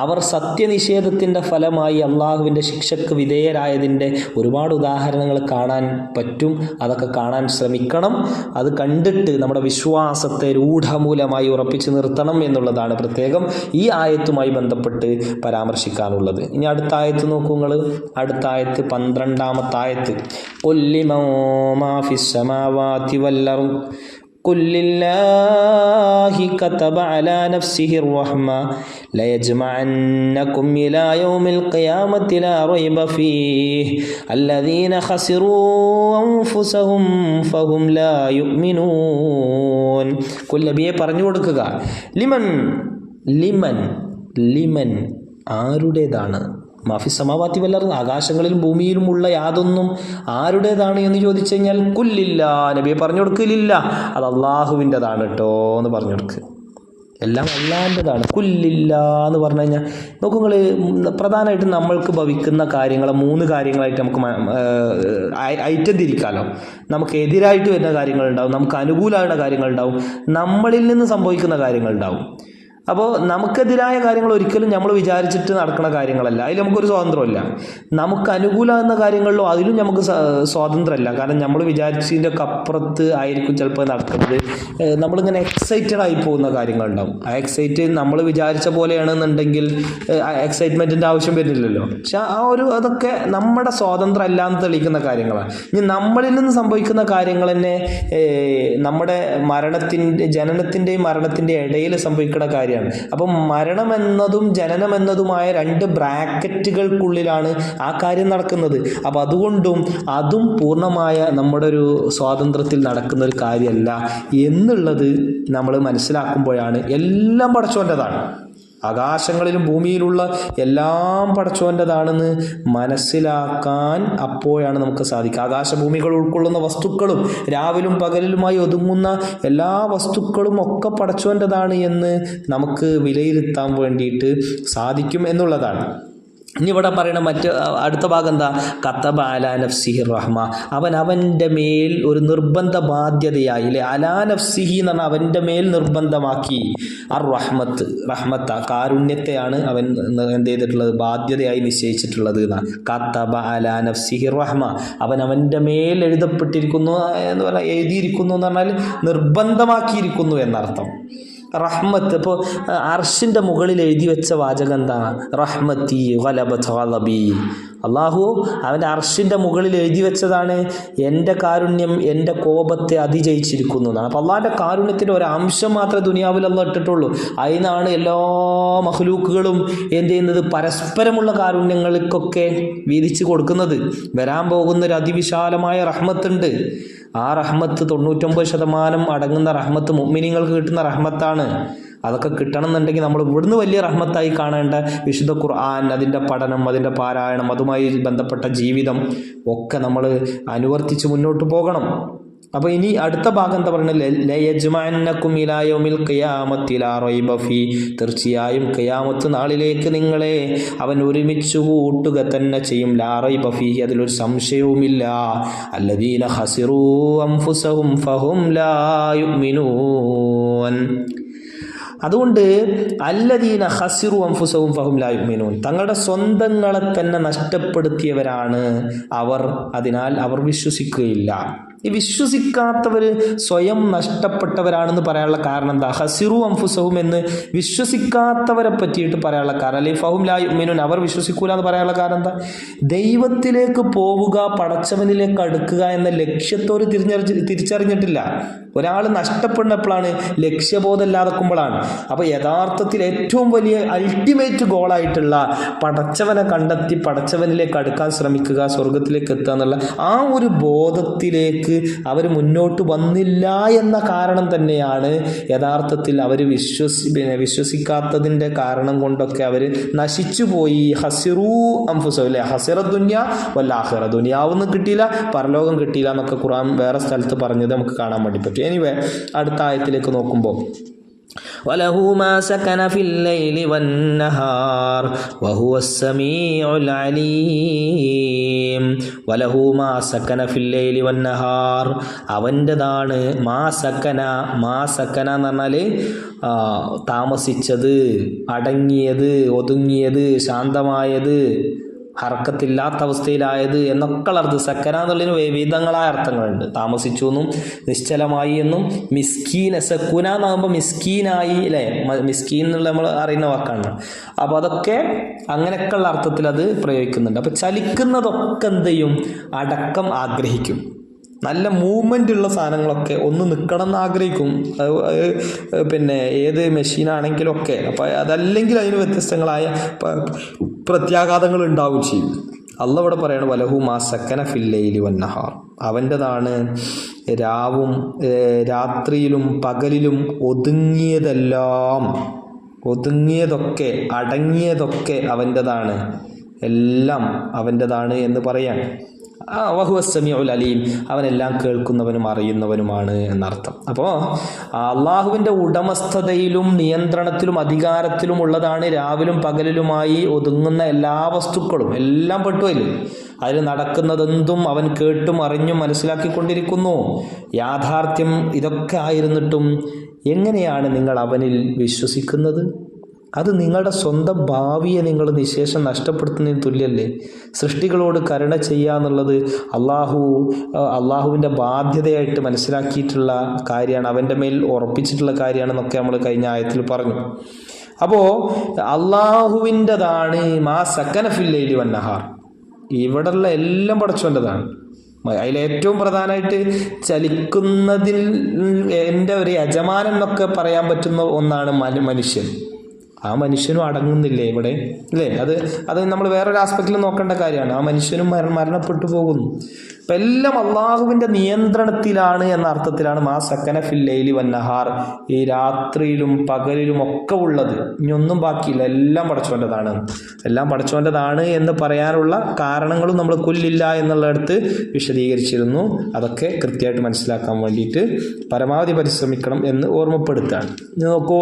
അവർ സത്യനിഷേധത്തിൻ്റെ ഫലമായി അള്ളാഹുവിൻ്റെ ശിക്ഷക്ക് വിധേയരായതിൻ്റെ ഒരുപാട് ഉദാഹരണങ്ങൾ കാണാൻ പറ്റും. അതൊക്കെ കാണാൻ ശ്രമിക്കണം. അത് കണ്ടിട്ട് നമ്മുടെ വിശ്വാസത്തെ രൂഢമൂലമായി ഉറപ്പിച്ചു നിർത്തണം എന്നുള്ളതാണ് പ്രത്യേകം ഈ ആയത്തുമായി ബന്ധപ്പെട്ട് പരാമർശിക്കാനുള്ളത്. ഇനി അടുത്ത ആയത്ത് നോക്കൂ നിങ്ങൾ. അടുത്ത ആയത്ത് 12-ാമത്തെ ആയത്ത്. قل لله كتب على نفسه الرحمة ليجمعنكم إلى يوم القيامة لا ريب فيه الذين خسروا أنفسهم فهم لا يؤمنون. قل നബിയെ പറഞ്ഞു കൊടുക്കുക, ലിമൻ ആരുടേതാണ്, മാഫി സമാവാത്തി വല്ലർ ആകാശങ്ങളിലും ഭൂമിയിലുമുള്ള യാതൊന്നും ആരുടേതാണ് എന്ന് ചോദിച്ചു കഴിഞ്ഞാൽ കുല്ലില്ല, നബിയെ പറഞ്ഞു കൊടുക്കില്ല, അത് അള്ളാഹുവിൻ്റെതാണ് കേട്ടോ എന്ന് പറഞ്ഞു കൊടുക്കുക. എല്ലാം അല്ലാൻ്റെതാണ്. കുല്ലില്ല എന്ന് പറഞ്ഞു കഴിഞ്ഞാൽ നോക്കൂ നിങ്ങൾ, പ്രധാനമായിട്ടും നമ്മൾക്ക് ഭവിക്കുന്ന കാര്യങ്ങൾ 3 കാര്യങ്ങളായിട്ട് നമുക്ക് ഐറ്റം തിരിക്കാമല്ലോ. നമുക്ക് എതിരായിട്ട് വരുന്ന കാര്യങ്ങളുണ്ടാവും, നമുക്ക് അനുകൂലമായുള്ള കാര്യങ്ങളുണ്ടാവും, നമ്മളിൽ നിന്ന് സംഭവിക്കുന്ന കാര്യങ്ങളുണ്ടാവും. അപ്പോൾ നമുക്കെതിരായ കാര്യങ്ങൾ ഒരിക്കലും നമ്മൾ വിചാരിച്ചിട്ട് നടക്കുന്ന കാര്യങ്ങളല്ല, അതിൽ നമുക്കൊരു സ്വാതന്ത്ര്യമില്ല. നമുക്ക് അനുകൂലമാകുന്ന കാര്യങ്ങളിലും അതിലും നമുക്ക് സ്വാതന്ത്ര്യമല്ല. കാരണം നമ്മൾ വിചാരിച്ചതിൻ്റെ ഒക്കെ അപ്പുറത്ത് ആയിരിക്കും ചിലപ്പോൾ നടക്കുന്നത്. നമ്മളിങ്ങനെ എക്സൈറ്റഡ് ആയി പോകുന്ന കാര്യങ്ങളുണ്ടാവും. ആ എക്സൈറ്റ് നമ്മൾ വിചാരിച്ച പോലെയാണെന്നുണ്ടെങ്കിൽ എക്സൈറ്റ്മെൻറ്റിൻ്റെ ആവശ്യം വരുന്നില്ലല്ലോ. പക്ഷെ അതൊക്കെ നമ്മുടെ സ്വാതന്ത്ര്യം അല്ലാന്ന് തെളിയിക്കുന്ന കാര്യങ്ങളാണ്. ഇനി നമ്മളിൽ നിന്ന് സംഭവിക്കുന്ന കാര്യങ്ങൾ തന്നെ നമ്മുടെ ജനനത്തിൻ്റെയും മരണത്തിൻ്റെയും ഇടയിൽ സംഭവിക്കുന്ന കാര്യമാണ്. അപ്പം മരണമെന്നതും ജനനമെന്നതുമായ രണ്ട് ബ്രാക്കറ്റുകൾക്കുള്ളിലാണ് ആ കാര്യം നടക്കുന്നത്. അപ്പം അതും പൂർണ്ണമായ നമ്മുടെ ഒരു സ്വാതന്ത്ര്യത്തിൽ നടക്കുന്ന ഒരു കാര്യമല്ല എന്നുള്ളത് നമ്മൾ മനസ്സിലാക്കുമ്പോഴാണ് എല്ലാം പടച്ചോൻ്റെതാണ്, ആകാശങ്ങളിലും ഭൂമിയിലുള്ള എല്ലാം പടച്ചോൻ്റെതാണെന്ന് മനസ്സിലാക്കാൻ അപ്പോഴാണ് നമുക്ക് സാധിക്കുക. ആകാശഭൂമികൾ ഉൾക്കൊള്ളുന്ന വസ്തുക്കളും രാവിലും പകലിലുമായി ഒതുങ്ങുന്ന എല്ലാ വസ്തുക്കളും ഒക്കെ പടച്ചോൻ്റെതാണ് എന്ന് നമുക്ക് വിലയിരുത്താൻ വേണ്ടിയിട്ട് സാധിക്കും എന്നുള്ളതാണ്. ഇനി ഇവിടെ പറയുന്ന അടുത്ത ഭാഗം എന്താ? കതബ അലാ നഫ്സിഹി റഹ്മ, അവൻ്റെ മേൽ ഒരു നിർബന്ധ ബാധ്യതയായി, അല്ലെ? അലാ നഫ്സിഹി എന്ന് പറഞ്ഞാൽ അവൻ്റെ മേൽ നിർബന്ധമാക്കി. റഹ്മത്ത് കാരുണ്യത്തെയാണ് അവൻ എന്ത് ചെയ്തിട്ടുള്ളത്? ബാധ്യതയായി നിശ്ചയിച്ചിട്ടുള്ളത്. കതബ അലാ നഫ്സിഹി റഹ്മ, അവൻ്റെ മേൽ എഴുതപ്പെട്ടിരിക്കുന്നു എന്ന് പറഞ്ഞാൽ, എഴുതിയിരിക്കുന്നു എന്ന് പറഞ്ഞാൽ നിർബന്ധമാക്കിയിരിക്കുന്നു എന്നർത്ഥം. റഹ്മത്ത്, ഇപ്പോൾ അർഷിൻ്റെ മുകളിൽ എഴുതി വെച്ച വാചകം എന്താ? റഹ്മത്തി ഗലബത് ഗളബി. അള്ളാഹു അവൻ്റെ അർഷിൻ്റെ മുകളിൽ എഴുതി വെച്ചതാണ് എൻ്റെ കാരുണ്യം എൻ്റെ കോപത്തെ അതിജയിച്ചിരിക്കുന്നു എന്നാണ്. അപ്പോൾ അള്ളാഹിൻ്റെ കാരുണ്യത്തിൻ്റെ ഒരു അംശം മാത്രമേ ദുനിയാവിൽ അള്ളാഹ് ഇട്ടിട്ടുള്ളൂ. അതിനാണ് എല്ലാ മഖ്ലൂക്കുകളും എന്ത് ചെയ്യുന്നത്? പരസ്പരമുള്ള കാരുണ്യങ്ങൾക്കൊക്കെ വീതിച്ചു കൊടുക്കുന്നത്. വരാൻ പോകുന്നൊരു അതിവിശാലമായ റഹ്മത്തുണ്ട്. ആ റഹ്മത്ത് 99% അടങ്ങുന്ന റഹ്മത്ത് മുഅ്മിനീങ്ങൾക്ക് കിട്ടുന്ന റഹ്മത്താണ്. അതൊക്കെ കിട്ടണം എന്നുണ്ടെങ്കിൽ നമ്മൾ ഇവിടുന്ന് വലിയ റഹ്മത്തായി കാണേണ്ട വിശുദ്ധ ഖുർആൻ, അതിൻ്റെ പഠനം, അതിൻ്റെ പാരായണം, അതുമായി ബന്ധപ്പെട്ട ജീവിതം ഒക്കെ നമ്മൾ അനുവർത്തിച്ച് മുന്നോട്ട് പോകണം. അപ്പോൾ ഇനി അടുത്ത ഭാഗം എന്താ പറയുന്നത്? ലയജ്മഅന്നകും ഇലാ യൗമിൽ ഖിയാമത്തി ലാ റൈബ ഫീ, തീർച്ചയായും ഖിയാമത്ത് നാളിലേക്ക് നിങ്ങളെ അവൻ ഒരുമിച്ച് കൂട്ടുക തന്നെ ചെയ്യും. ലാ റൈബ ഫീ, അതിലൊരു സംശയവുമില്ല. അല്ലദീന ഖസിറൂ അൻഫുസഹും ഫഹും ലാ യുഅ്മിനൂൻ. അതുകൊണ്ട് അല്ലദീന ഖസിറു അൻഫുസഹും ഫഹും ലാ യുഅ്മിനൂൻ, തങ്ങളുടെ സ്വന്തങ്ങളെ തന്നെ നഷ്ടപ്പെടുത്തിയവരാണ് അവർ, അതിനാൽ അവർ വിശ്വസിക്കുകയില്ല. ഈ വിശ്വസിക്കാത്തവർ സ്വയം നഷ്ടപ്പെട്ടവരാണെന്ന് പറയാനുള്ള കാരണം എന്താ? ഖസിറു അൻഫുസഹും എന്ന് വിശ്വസിക്കാത്തവരെ പറ്റിയിട്ട് പറയാനുള്ള കാരണം, അല്ലെങ്കിൽ ഫഹും ലാ യുഅ്മിനൂൻ അവർ വിശ്വസിക്കൂല എന്ന് പറയാനുള്ള കാരണം എന്താ? ദൈവത്തിലേക്ക് പോവുക, പടച്ചവനിലേക്ക് അടുക്കുക എന്ന ലക്ഷ്യത്തോട് തിരിച്ചറിഞ്ഞിട്ടില്ല. ഒരാൾ നഷ്ടപ്പെടുന്നപ്പോഴാണ്, ലക്ഷ്യബോധമില്ലാതെക്കുമ്പോഴാണ്. അപ്പോൾ യഥാർത്ഥത്തിൽ ഏറ്റവും വലിയ അൾട്ടിമേറ്റ് ഗോളായിട്ടുള്ള പടച്ചവനെ കണ്ടെത്തി പടച്ചവനിലേക്ക് അടുക്കാൻ ശ്രമിക്കുക, സ്വർഗത്തിലേക്ക് എത്തുക എന്നുള്ള ആ ഒരു ബോധത്തിലേക്ക് അവർ മുന്നോട്ട് വന്നില്ല എന്ന കാരണം തന്നെയാണ് യഥാർത്ഥത്തിൽ അവർ വിശ്വസിക്കാത്തതിൻ്റെ കാരണം കൊണ്ടൊക്കെ അവർ നശിച്ചുപോയി. ഹസിറൂ അൻഫുസഹും, അല്ലേ? ഹസിറ ദുനിയ വൽ ആഖിറ, ദുനിയാവൊന്നും കിട്ടിയില്ല, പരലോകം കിട്ടിയില്ല എന്നൊക്കെ ഖുർആൻ വേറെ സ്ഥലത്ത് പറഞ്ഞത് നമുക്ക് കാണാൻ വേണ്ടി പറ്റും. എനിവേ, അടുത്ത ആയത്തിലേക്ക് നോക്കുമ്പോൾ وله ما سكن في الليل والنهار وهو السميع العليم. وله ما سكن في الليل والنهار, അവൻ്റെതാണ് മാ സക്കന എന്ന് പറഞ്ഞാൽ താമസിച്ചത്, അടങ്ങിയത്, ഒതുങ്ങിയത്, ശാന്തമായത്, ഹർക്കത്തില്ലാത്ത അവസ്ഥയിലായത് എന്നൊക്കെയുള്ള അർത്ഥം. സക്കന എന്നുള്ളതിന് വിവിധങ്ങളായ അർത്ഥങ്ങളുണ്ട്. താമസിച്ചു എന്നും നിശ്ചലമായി എന്നും. സക്കുന എന്നാകുമ്പോൾ മിസ്കീനായി, അല്ലേ? മിസ്കീൻ എന്നുള്ള നമ്മൾ അറിയുന്ന വാക്കാണ്. അപ്പോൾ അതൊക്കെ അങ്ങനെയൊക്കെയുള്ള അർത്ഥത്തിൽ അത് പ്രയോഗിക്കുന്നുണ്ട്. അപ്പോൾ ചലിക്കുന്നതൊക്കെ എന്ത് ചെയ്യും? അടക്കം ആഗ്രഹിക്കും. നല്ല മൂവ്മെൻ്റ് ഉള്ള സാധനങ്ങളൊക്കെ ഒന്ന് നിൽക്കണം എന്ന് ആഗ്രഹിക്കും. പിന്നെ ഏത് മെഷീനാണെങ്കിലും ഒക്കെ. അപ്പോൾ അതല്ലെങ്കിൽ അതിന് വ്യത്യസ്തങ്ങളായ പ്രത്യാഘാതങ്ങൾ ഉണ്ടാവുകയും ചെയ്യും. അള്ളാഹ് ഇവിടെ പറയാണ് വലഹു മാ സക്കന ഫിൽ ലൈലി വന്നഹാർ, അവൻ്റെതാണ് രാവും രാത്രിയിലും പകലിലും ഒതുങ്ങിയതൊക്കെ അടങ്ങിയതൊക്കെ അവൻ്റെതാണ്, എല്ലാം അവൻ്റെതാണ് എന്ന് പറയാൻ. വഹുവ സമീഉൽ അലീം, അവനെല്ലാം കേൾക്കുന്നവനും അറിയുന്നവനുമാണ് എന്നർത്ഥം. അപ്പോൾ അള്ളാഹുവിൻ്റെ ഉടമസ്ഥതയിലും നിയന്ത്രണത്തിലും അധികാരത്തിലും ഉള്ളതാണ് രാവിലും പകലിലുമായി ഒതുങ്ങുന്ന എല്ലാ വസ്തുക്കളും. എല്ലാം പെട്ടുപോയില്ല. അതിൽ നടക്കുന്നതെന്തും അവൻ കേട്ടും അറിഞ്ഞും മനസ്സിലാക്കിക്കൊണ്ടിരിക്കുന്നു. യാഥാർത്ഥ്യം ഇതൊക്കെ ആയിരുന്നിട്ടും എങ്ങനെയാണ് നിങ്ങൾ അവനിൽ വിശ്വസിക്കുന്നത്? അത് നിങ്ങളുടെ സ്വന്തം ഭാവിയെ നിങ്ങൾ നിശേഷം നഷ്ടപ്പെടുത്തുന്നതിന് തുല്യല്ലേ? സൃഷ്ടികളോട് കരുണ ചെയ്യുക എന്നുള്ളത് അള്ളാഹുവിൻ്റെ ബാധ്യതയായിട്ട് മനസ്സിലാക്കിയിട്ടുള്ള കാര്യമാണ്, അവൻ്റെ മേൽ ഉറപ്പിച്ചിട്ടുള്ള കാര്യമാണെന്നൊക്കെ നമ്മൾ കഴിഞ്ഞ ആയത്തിൽ പറഞ്ഞു. അപ്പോൾ അള്ളാഹുവിൻ്റെതാണ് മാ സക്കന ഫിൽ ലൈലി വന്നഹാർ, ഇവിടെയുള്ള എല്ലാം പടച്ചോൻ്റെതാണ്. അതിലേറ്റവും പ്രധാനമായിട്ട് ചലിക്കുന്നതിൽ എൻ്റെ ഒരു യജമാനൻ എന്നൊക്കെ പറയാൻ പറ്റുന്ന ഒന്നാണ് മനുഷ്യൻ. ആ മനുഷ്യനും അടങ്ങുന്നില്ലേ ഇവിടെ, അല്ലേ? അത് നമ്മൾ വേറൊരു ആസ്പെക്റ്റിൽ നോക്കേണ്ട കാര്യമാണ്. ആ മനുഷ്യനും മരണപ്പെട്ടു പോകുന്നു. അപ്പം എല്ലാം അള്ളാഹുവിൻ്റെ നിയന്ത്രണത്തിലാണ് എന്ന അർത്ഥത്തിലാണ് മാ സക്കന ഫിൽ ലൈലി വന്നഹാർ, ഈ രാത്രിയിലും പകലിലും ഒക്കെ ഉള്ളത്. ഇനിയൊന്നും ബാക്കിയില്ല, എല്ലാം പടച്ചോൻ്റെതാണ്. എല്ലാം പടച്ചോൻ്റെതാണ് എന്ന് പറയാനുള്ള കാരണങ്ങളും നമ്മൾ കൊല്ലില്ല എന്നുള്ളിടത്ത് വിശദീകരിച്ചിരുന്നു. അതൊക്കെ കൃത്യമായിട്ട് മനസ്സിലാക്കാൻ വേണ്ടിയിട്ട് പരമാവധി പരിശ്രമിക്കണം എന്ന് ഓർമ്മപ്പെടുത്തുകയാണ്. നോക്കൂ,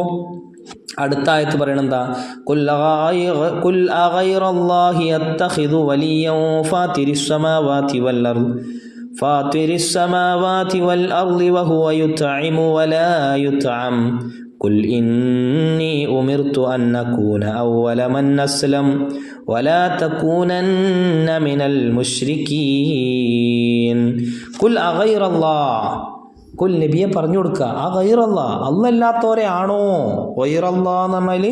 അടുത്ത ആയത്ത് പറയണെന്താ? ഖുൽ അഗൈറല്ലാഹി അത്തഖിദു വലിയ്യൻ ഫാതിരിസ് സമാവാതി വൽ അർളി വഹുവ യുത്ഇമു വലാ യുത്അം ഖുൽ ഇന്നി ഉമിർതു അൻ അകൂന അവ്വല മൻ അസ്ലം വലാ തകൂനന്ന മിനൽ മുശ്രിക്കീൻ. ഖുൽ അഗൈറല്ലാഹ്, കുൽ നബിയെ പറഞ്ഞു കൊടുക്കുക, ആ ഗൈറല്ലാ, അല്ലല്ലാത്തവരെ ആണോ? ഗൈറല്ലാ എന്ന് പറഞ്ഞാൽ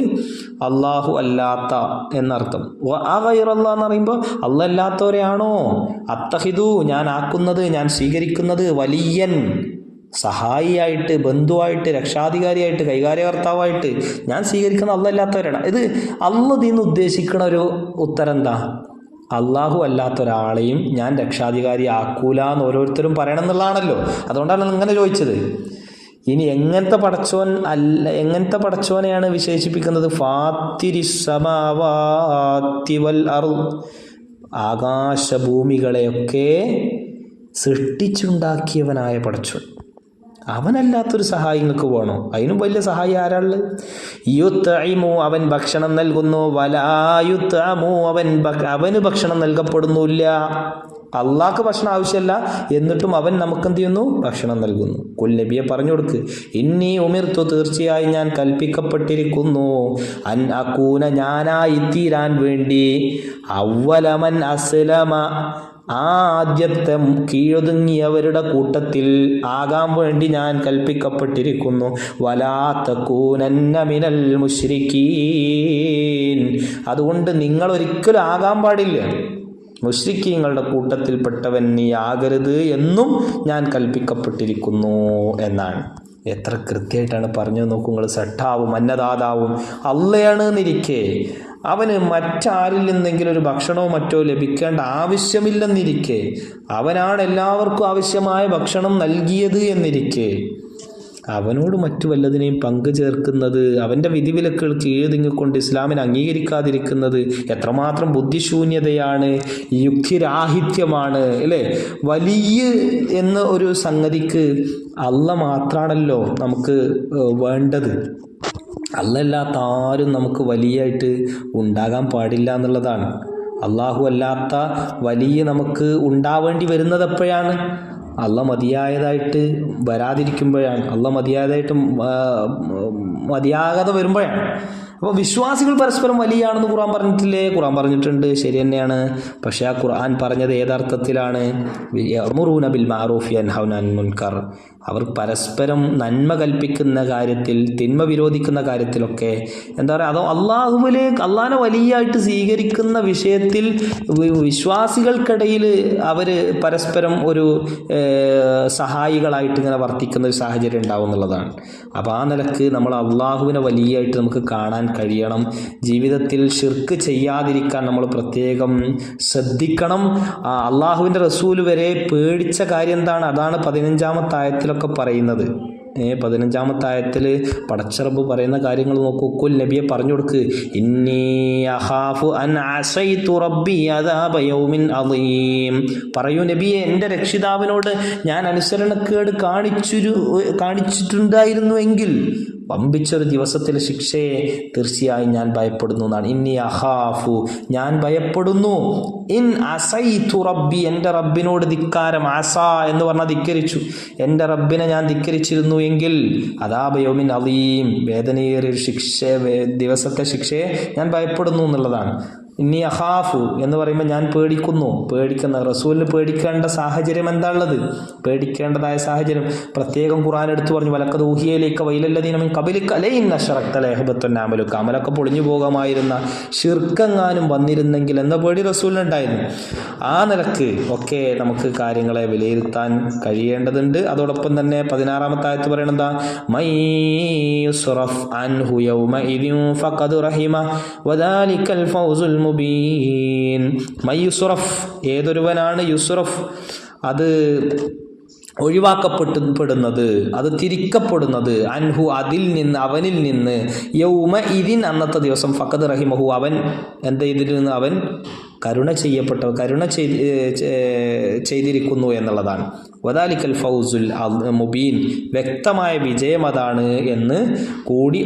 അള്ളാഹു അല്ലാത്ത എന്നർത്ഥം. ആ ഗൈറല്ലാ എന്ന് പറയുമ്പോൾ അല്ലല്ലാത്തവരെ ആണോ? അത്തഹിദു, ഞാൻ ആക്കുന്നത്, ഞാൻ സ്വീകരിക്കുന്നത്, വലിയൻ, സഹായിയായിട്ട്, ബന്ധുവായിട്ട്, രക്ഷാധികാരിയായിട്ട്, കൈകാര്യകർത്താവായിട്ട് ഞാൻ സ്വീകരിക്കുന്ന അല്ലല്ലാത്തവരാണ്. ഇത് അള്ളദീന്ന് ഉദ്ദേശിക്കുന്ന ഒരു ഉത്തരം എന്താ? അള്ളാഹു അല്ലാത്ത ഒരാളെയും ഞാൻ രക്ഷാധികാരി ആക്കൂല എന്ന് ഓരോരുത്തരും പറയണം എന്നുള്ളതാണല്ലോ. അതുകൊണ്ടാണ് ഇങ്ങനെ ചോദിച്ചത്. ഇനി എങ്ങനത്തെ പടച്ചോനെയാണ് വിശേഷിപ്പിക്കുന്നത്? ഫാത്തിരിസ് സമാവാതി വൽ അർള്, ആകാശഭൂമികളെയൊക്കെ സൃഷ്ടിച്ചുണ്ടാക്കിയവനായ പടച്ചോൻ. അവനല്ലാത്തൊരു സഹായി നിങ്ങൾക്ക് വേണോ? അതിനും വലിയ സഹായി ആരാള്? യുത്ഇമു, അവൻ ഭക്ഷണം നൽകുന്നു, വലാ യുത്അമു, അവന് ഭക്ഷണം നൽകപ്പെടുന്നില്ല. അള്ളാഹ്ക്ക് ഭക്ഷണം ആവശ്യമല്ല, എന്നിട്ടും അവൻ നമുക്കെന്ത് ചെയ്യുന്നു? ഭക്ഷണം നൽകുന്നു. കുൽ നബിയെ പറഞ്ഞു കൊടുക്ക്, ഇന്നി ഉമിർത്തു, തീർച്ചയായും ഞാൻ കൽപ്പിക്കപ്പെട്ടിരിക്കുന്നു, അൻ അകൂന, ഞാനായി തീരാൻ വേണ്ടി, അവ്വല മൻ അസ്ലമ, ആദ്യത്തെ കീഴൊതുങ്ങിയവരുടെ കൂട്ടത്തിൽ ആകാൻ വേണ്ടി ഞാൻ കൽപ്പിക്കപ്പെട്ടിരിക്കുന്നു. വലാ തകൂനന്ന മിനൽ മുശ്രിക്കീൻ, അതുകൊണ്ട് നിങ്ങൾ ഒരിക്കലും ആകാൻ പാടില്ല, മുശ്രിക്കീങ്ങളുടെ കൂട്ടത്തിൽപ്പെട്ടവൻ നീ ആകരുത് എന്നും ഞാൻ കൽപ്പിക്കപ്പെട്ടിരിക്കുന്നു എന്നാണ്. എത്ര കൃത്യമായിട്ടാണ് പറഞ്ഞു നോക്കൂ നിങ്ങൾ. സട്ടാവും അന്നദാതാവും അള്ളയാണ് എന്നിരിക്കെ അവന് മറ്റാരിൽ നിന്നെങ്കിലും ഒരു ഭക്ഷണമോ മറ്റോ ലഭിക്കേണ്ട ആവശ്യമില്ലെന്നിരിക്കെ, അവനാണ് എല്ലാവർക്കും ആവശ്യമായ ഭക്ഷണം നൽകിയത് എന്നിരിക്കെ, അവനോട് മറ്റു വല്ലതിനെയും പങ്കു ചേർക്കുന്നത്, അവൻ്റെ വിധിവിലക്കുകൾ കീഴ്തിങ്ങിക്കൊണ്ട് ഇസ്ലാമിനെ അംഗീകരിക്കാതിരിക്കുന്നത് എത്രമാത്രം ബുദ്ധിശൂന്യതയാണ്, യുക്തിരാഹിത്യമാണ്, അല്ലേ? വലിയ എന്ന ഒരു സംഗതിക്ക് അള്ള മാത്രാണല്ലോ നമുക്ക് വേണ്ടത്. അല്ലല്ലാത്ത ആരും നമുക്ക് വലിയായിട്ട് ഉണ്ടാകാൻ പാടില്ല എന്നുള്ളതാണ്. അള്ളാഹു അല്ലാത്ത വലിയ നമുക്ക് ഉണ്ടാവേണ്ടി വരുന്നത് എപ്പോഴാണ്? അള്ള മതിയായതായിട്ട് വരാതിരിക്കുമ്പോഴാണ്, അള്ള മതിയായതായിട്ട് മതിയാകാതെ വരുമ്പോഴാണ്. അപ്പോൾ വിശ്വാസികൾ പരസ്പരം വലിയാണെന്ന് ഖുർആൻ പറഞ്ഞിട്ടില്ലേ? ഖുർആൻ പറഞ്ഞിട്ടുണ്ട്, ശരി തന്നെയാണ്. പക്ഷേ ആ ഖുർആൻ പറഞ്ഞത് ഏതർത്ഥത്തിലാണ്? യഅ്മുറൂന ബിൽ മഅറൂഫി വയൻഹൗന അനിൽ മുൻകർ, അവർ പരസ്പരം നന്മ കൽപ്പിക്കുന്ന കാര്യത്തിൽ, തിന്മ വിരോധിക്കുന്ന കാര്യത്തിലൊക്കെ എന്താ പറയുക, അതോ അള്ളാഹിനെ വലിയായിട്ട് സ്വീകരിക്കുന്ന വിഷയത്തിൽ വിശ്വാസികൾക്കിടയിൽ അവർ പരസ്പരം ഒരു സഹായികളായിട്ട് ഇങ്ങനെ വർത്തിക്കുന്ന ഒരു സാഹചര്യം ഉണ്ടാവും എന്നുള്ളതാണ്. അപ്പോൾ ആ നിലക്ക് നമ്മൾ അള്ളാഹുവിനെ വലിയായിട്ട് നമുക്ക് കാണാൻ കഴിയണം. ജീവിതത്തിൽ ഷിർക്ക് ചെയ്യാതിരിക്കാൻ നമ്മൾ പ്രത്യേകം ശ്രദ്ധിക്കണം. അള്ളാഹുവിൻ്റെ റസൂൽ വരെ പേടിച്ച കാര്യം എന്താണ്? അതാണ് 15-ാമത്തെ ആയത്തിലൊക്കെ പറയുന്നത്. 15-ാമത്തെ ആയത്തിൽ പടച്ചറബ് പറയുന്ന കാര്യങ്ങൾ നോക്കൂ. കുൽ നബിയെ പറഞ്ഞു കൊടുക്ക്, ഇന്നി അഖാഫു അൻ അസൈതു റബ്ബി അദാബ യൗമിൻ അദീം. പറയൂ നബിയെ, എൻ്റെ രക്ഷിതാവിനോട് ഞാൻ അനുസരണക്കേട് കാണിച്ചിട്ടുണ്ടായിരുന്നുവെങ്കിൽ വമ്പിച്ചൊരു ദിവസത്തിലെ ശിക്ഷയെ തീർച്ചയായും ഞാൻ ഭയപ്പെടുന്നു എന്നാണ്. ഇന്നി അഖാഫു, ഞാൻ ഭയപ്പെടുന്നു. ഇൻ അസൈതു റബ്ബി, എൻ്റെ റബ്ബിനോട് ധിക്കാരം. അസ എന്ന് പറഞ്ഞാൽ ധിക്കരിച്ചു. എൻ്റെ റബ്ബിനെ ഞാൻ ധിക്കരിച്ചിരുന്നു എങ്കിൽ അദാബ യൗമിൻ അലീം, വേദനയേറിയ ദിവസത്തെ ശിക്ഷയെ ഞാൻ ഭയപ്പെടുന്നു എന്നുള്ളതാണ്. ഇന്നി അഖാഫു എന്ന് പറയുമ്പോൾ ഞാൻ പേടിക്കുന്ന റസൂലിന് പേടിക്കേണ്ട സാഹചര്യം എന്താ ഉള്ളത്? പേടിക്കേണ്ടതായ സാഹചര്യം പ്രത്യേകം ഖുർആൻ എടുത്തു പറഞ്ഞു. വലക്കത് ഊഹിയയിലേക്ക് വൈലല്ലദീന മിൻ ഖബലിക ലഇൻ അശ്റക്ത ലയഹ്ബത്തുന്ന അമലുക, അമലൊക്കെ പൊളിഞ്ഞു പോകാമായിരുന്ന ശിർക്കെങ്ങാനും വന്നിരുന്നെങ്കിൽ എന്ന പേടി റസൂലിനുണ്ടായിരുന്നു. ആ നിലക്ക് ഒക്കെ നമുക്ക് കാര്യങ്ങളെ വിലയിരുത്താൻ കഴിയേണ്ടതുണ്ട്. അതോടൊപ്പം തന്നെ 16-ാമത്തെ ആയത്ത് പറയണെന്താ? മൈ യുസ്റഫ് അൻഹു യൗമഇദിൻ ഫഖദ് റഹിമ വദാലികൽ ഫൗസുൽ മുബീൻ. മൈ യുസ്റഫ്, ഏതൊരുവനാണ് യുസ്റഫ്, അത് ഒഴിവാക്കപ്പെടുന്നത്, അത് തിരിക്കപ്പെടുന്നത്, അൻഹു അതിൽ നിന്ന്, അവനിൽ നിന്ന്, യൗമ ഇതിൻ അന്നത്തെ ദിവസം, ഫഖദ് റഹിമഹു അവൻ എന്ത് ചെയ്തിരുന്നു? അവൻ കരുണ ചെയ്തിരിക്കുന്നു എന്നുള്ളതാണ്. വദാലിക്കൽ ഫൗസുൽ മുബീൻ, വ്യക്തമായ വിജയം അതാണ് എന്ന് കൂടി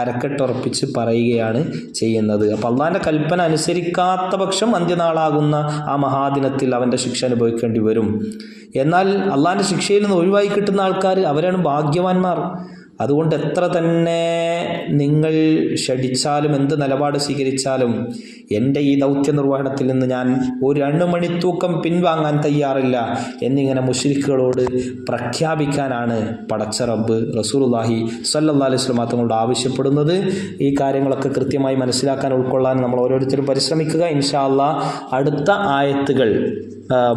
അരക്കെട്ടുറപ്പിച്ച് പറയുകയാണ് ചെയ്യുന്നത്. അപ്പം അള്ളാഹിൻ്റെ കൽപ്പന അനുസരിക്കാത്ത പക്ഷം അന്ത്യനാളാകുന്ന ആ മഹാദിനത്തിൽ അവൻ്റെ ശിക്ഷ അനുഭവിക്കേണ്ടി വരും. എന്നാൽ അള്ളാഹിൻ്റെ ശിക്ഷയിൽ നിന്ന് ഒഴിവായി കിട്ടുന്ന ആൾക്കാർ അവരാണ് ഭാഗ്യവാന്മാർ. അതുകൊണ്ട് എത്ര തന്നെ നിങ്ങൾ ഷടിച്ചാലും എന്ത് നിലപാട് സ്വീകരിച്ചാലും എൻ്റെ ഈ ദൗത്യ നിർവഹണത്തിൽ നിന്ന് ഞാൻ ഒരു അണുമണിത്തൂക്കം പിൻവാങ്ങാൻ തയ്യാറില്ല എന്നിങ്ങനെ മുശ്രിക്കുകളോട് പ്രഖ്യാപിക്കാനാണ് പടച്ച റബ്ബ് റസൂലുള്ളാഹി സ്വല്ലല്ലാഹു അലൈഹി വസല്ലം തങ്ങളോട് ആവശ്യപ്പെടുന്നത്. ഈ കാര്യങ്ങളൊക്കെ കൃത്യമായി മനസ്സിലാക്കാൻ, ഉൾക്കൊള്ളാൻ നമ്മൾ ഓരോരുത്തരും പരിശ്രമിക്കുക. ഇൻഷാ അല്ലാഹ് അടുത്ത ആയത്തുകൾ,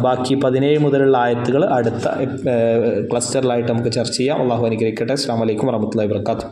ബാക്കി 17 മുതലുള്ള ആയത്തുകൾ അടുത്ത ക്ലസ്റ്ററിലായിട്ട് നമുക്ക് ചർച്ച ചെയ്യാം. അള്ളാഹു അനുഗ്രഹിക്കട്ടെ. അസ്സലാമു അലൈക്കും വറഹ്മത്തുള്ളാഹി വബറകാതുഹു.